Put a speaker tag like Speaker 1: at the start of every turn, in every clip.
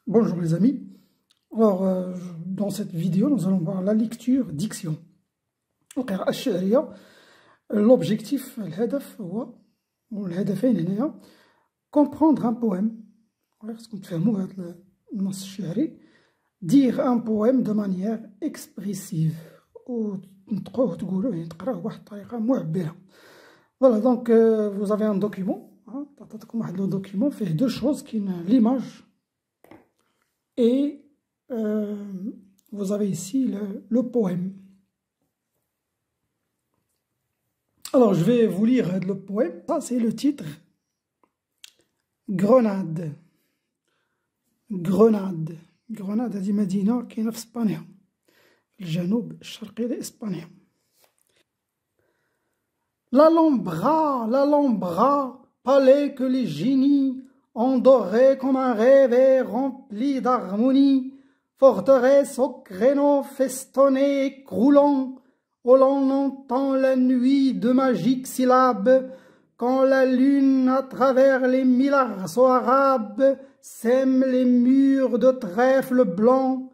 Speaker 1: Bonjour les amis. Alors, dans cette vidéo, nous allons voir la lecture diction. القراءة الشعرية. L'objectif, الهدف هو والهدفين هنايا comprendre un poème. خصكم تفهموا هذا النص الشعري. Dire un poème de manière expressive. وتنطقوه وتقولوه يعني تقراوه بواحد الطريقة معبرة. Voilà, donc vous avez un document. تعطيكم واحد لو دوكيمون فيه deux choses كاين l'image. Et vous avez ici le poème. Alors, je vais vous lire le poème. Ça, c'est le titre. Grenade. Grenade. Grenade هذه مدينة كاينة في إسبانيا، في الجنوب الشرقي لإسبانيا. L'Alhambra, palais que les génies ont doré comme un rêve et rempli d'harmonie, forteresse aux créneaux festonnés et croulants, où l'on entend la nuit de magiques syllabes, quand la lune à travers les mille arceaux arabes sème les murs de trèfle blanc.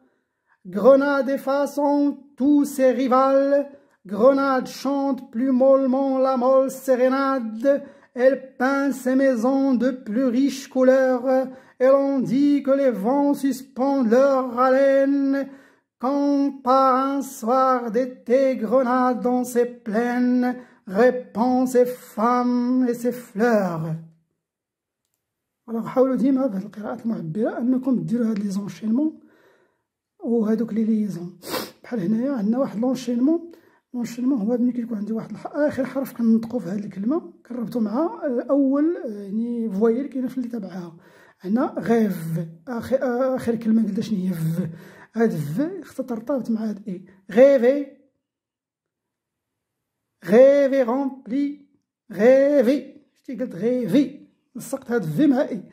Speaker 1: Grenade effaçant tous ses rivales, Grenade chante plus mollement la molle sérénade, elle peint ses maisons de plus riches couleurs, et l'on dit que les vents suspendent leur haleine, quand par un soir d'été Grenade dans ses plaines répand ses femmes et ses fleurs. Alors حاولوا ديما بهاد القراءات المعبرة أنكم ديروا هاد لي زونشينمون وهادوك لي ليزون. بحال هنايا عندنا واحد لونشينمون هو ملي كيكون عندي واحد آخر حرف كنطقو في هاد الكلمة كنربطو مع الأول يعني فوايل كاينة في اللي تبعها. عندنا غيف آخر كلمة قلنا شنو هي ف. هاد ف خصها ترتبط مع هاد إي. غيفي غيفي رومبلي غيفي. شتي قلت غيفي لصقت هاد في مع إي،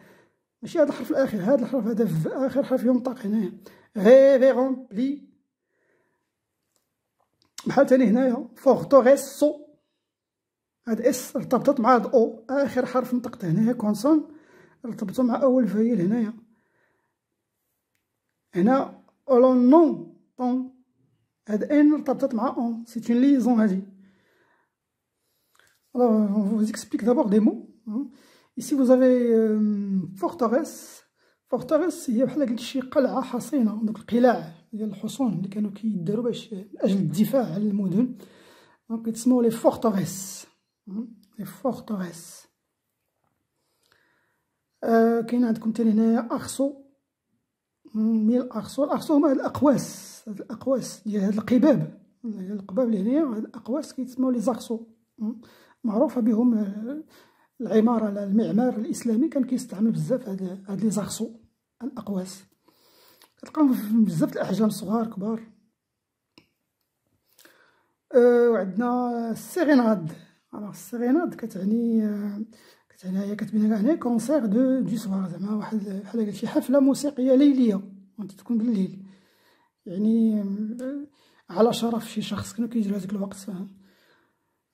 Speaker 1: ماشي هاد الحرف الأخير، هاد الحرف هذا ف آخر حرف ينطق هنايا. غيفي رومبلي. بحال تاني هنايا فورتوريسو، هاد اس ارتبطت مع هاد او اخر حرف نطقته هنايا كونسون ارتبطو مع اول فايل هنايا. هنا اولون نون طون هاد ان ارتبطت مع اون سي اون ليزون هادي. Alors on vous explique d'abord des mots. Ici vous avez forteresse. Forteresse هي بحال قلت شي قلعة حصينة، دوك القلاع ديال الحصون اللي كانوا كيداروا باش من اجل الدفاع على المدن، دونك كيتسموا لي فورتوريس. لي فورتوريس. كاين عندكم تاني هنايا اخسو. مي الاخسو، الاخسو هما هاد الاقواس، هاد الاقواس ديال هاد القباب، القباب اللي هنايا هاد الاقواس كيتسموا لي زاخسو. معروفه بهم العماره، المعمار الاسلامي كان كيستعمل بزاف هاد لي زاخسو الاقواس، كتلقاهم بزاف الاحجام صغار كبار. وعندنا السيريناد. السيريناد كتعني هي كتبين هنا كونسير دو سوار، زعما واحد بحال قلت شي حفله موسيقيه ليليه تكون بالليل، يعني على شرف شي شخص كانوا كيديروا هذاك الوقت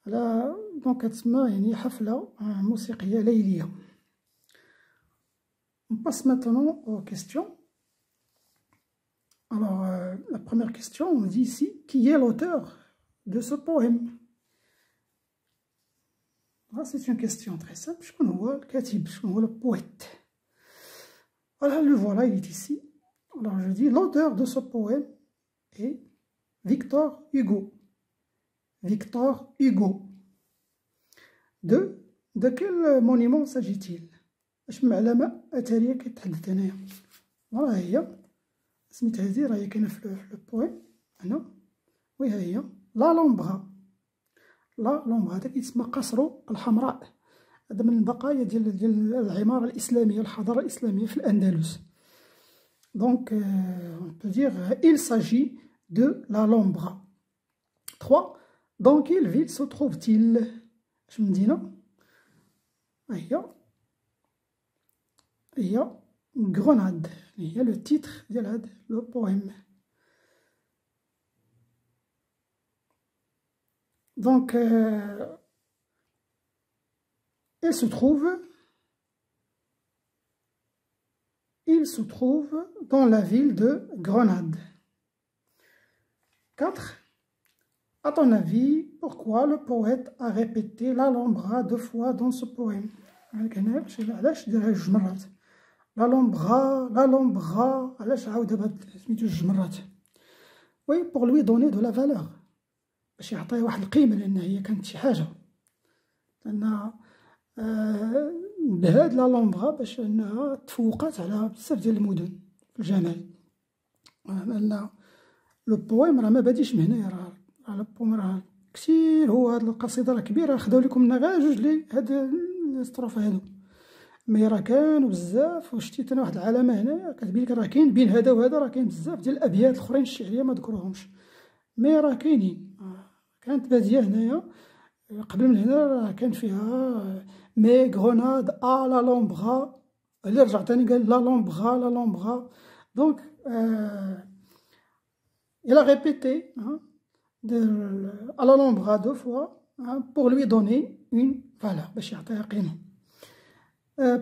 Speaker 1: على دونك كتسمى يعني حفله موسيقيه ليليه. On passe maintenant aux questions. Alors, la première question, on dit ici, qui est l'auteur de ce poème? C'est une question très simple. Je connais le poète. Voilà, le voilà, il est ici. Alors, je dis, l'auteur de ce poème est Victor Hugo. Victor Hugo. De quel monument s'agit-il? اش من علامة أثرية كيتحدث هنايا؟ راه هي سميتها هادي، راهي كاينة في لو بويم هنا، وي ها هي لالومبغا. لالومبغا هذا كيتسمى قصر الحمراء، هذا من البقايا ديال العمارة الإسلامية، الحضارة الإسلامية في الأندلس. دونك on peut dire il s'agit de l'Alhambra. 3. Dans quelle ville se trouve-t-il? اش مدينة؟ هي Grenade. Il y a le titre de le poème. Donc, il se trouve il se trouve dans la ville de Grenade. 4. À ton avis, pourquoi le poète a répété l'Alhambra 2 fois dans ce poème? L'Alhambra, l'Alhambra, oui, pour lui donner de la valeur. باش يعطيه واحد القيمة لأن هي كانت شي حاجة. لأن بهاد لالومبغا باش أنها تفوقات على بزاف ديال المدن في الجمال. لأن لو بويم راه ما باديش من هنايا، راه لو بويم راه كتير، هو هاد القصيدة راه كبيرة، خداو لكم منها غير جوج لي هاد الستروف هادو، مي راه كانوا بزاف. وشتي انا واحد العلامة هنايا كتبين لك راه كاين بين هذا وهذا، راه كاين بزاف ديال الأبيات الأخرين الشعرية ما ذكروهمش، مي راه كاينين. كانت بادية هنايا قبل من هنا راه كان فيها مي غروناد ا لالومبغا، اللي رجع تاني قال لالومبغا لالومبغا. دونك il a répété à l'Alhambra 2 fois pour lui donner une valeur, باش يعطيها قيمة.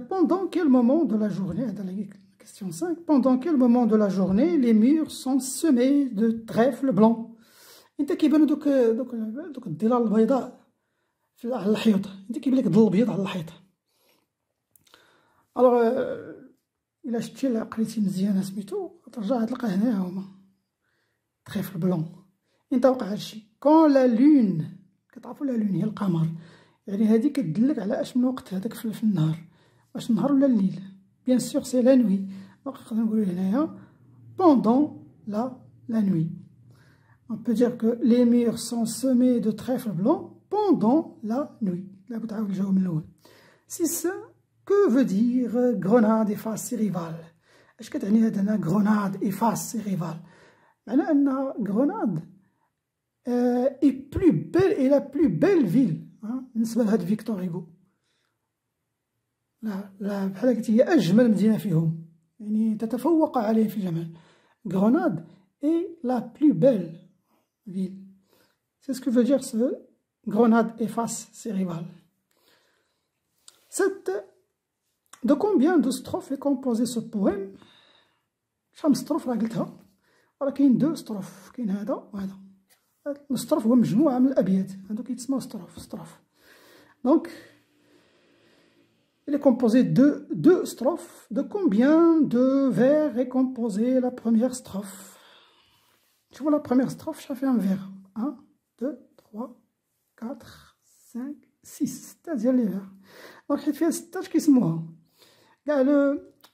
Speaker 1: Pendant quel moment de la journée, dans la question 5, pendant quel moment de la journée les murs sont semés de trèfle blanc? انت كيبانو دوك الظلال البيضاء على الحيط، انت كيبان لك الظل الابيض على الحيط. الوغ الا شتي قريتي مزيان سميتو ترجع تلقى هنا هما تريفل بلون. انت وقع هادشي كون لا لون، كتعرفوا لا لون هي القمر، يعني هادي كتدلك على اش من وقت هذاك في النهار، واش النهار ولا الليل. بيان سور سي لا نوي، نقدر نقولوا هنايا بوندون لا نوي. On peut dire que les murs sont semés de trèfle blanc pendant la nuit. Là, vous avez le 6. Que veut dire Grenade efface ses rivales? Est-ce que tu as Grenade efface ses rivales? Maintenant, Grenade est plus belle et la plus belle ville. بالنسبة لهاد فيكتور هيغو. لا بحال قلت هي أجمل مدينة فيهم، يعني تتفوق عليه في الجمال. Grenade est la plus belle ville. C'est ce que veut dire ce Grenade efface ses rivales. 7. De combien de strophes est composé ce poème? شحال من ستروف راه قلتها، راه كاين 2 ستروف، كاين هذا وهذا. الستروف هو مجموعة من الأبيات، هادو كيتسموا ستروف. Donc il est composé de 2 strophes. De combien de vers est composée la première strophe? Tu vois la première strophe, ça fait un vers. 1, 2, 3, 4, 5, 6. C'est-à-dire les vers. Donc il fait 6 كيسموها. كاع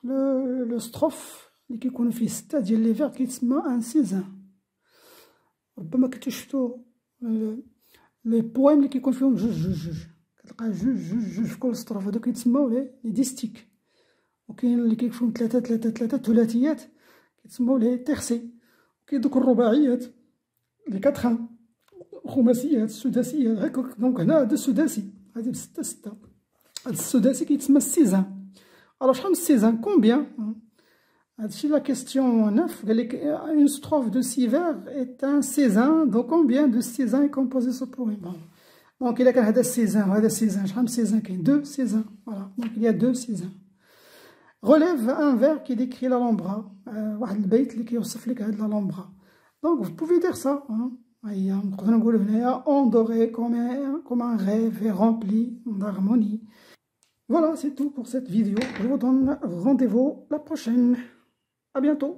Speaker 1: لو strophe اللي كيكونوا فيه 6 ديال لي vers كيتسمى ان سيزان. ربما كنتو شفتو لي بويم اللي كيكون فيهم جوج كتلقى جوج في كل strophe، هادو كيتسموا لي ديستيك. وكاين اللي كيكونوا 3 ثلاثيات كيتسموا لي تيرسي. كاين دوك الرباعيات لي 4 الخماسيات السداسيات هكاك. دونك هنا هذا السداسي، هادي ب6 6. هاد السداسي كيتسمى السيزان. الوغ شحال من السيزان كومبيان؟ هادشي لا كيستيون 9. قال لك اون ستروف دو 6 vers est un سيزان. دو كومبيان دو سيزان est composé ce poème؟ دونك الا كان هذا السيزان وهذا السيزان، شحال من سيزان كاين؟ 2 سيزان. فوالا دونك il y a 2 سيزان. Relève un vers qui décrit l'Alhambra. واحد البيت اللي كيوصف لك هاد l'Alhambra. Donc vous pouvez dire ça. هيا نقدروا نقولوا هنايا endoré comme un rêve et rempli d'harmonie. Voilà, c'est tout pour cette vidéo. Je vous donne rendez-vous la prochaine. À bientôt.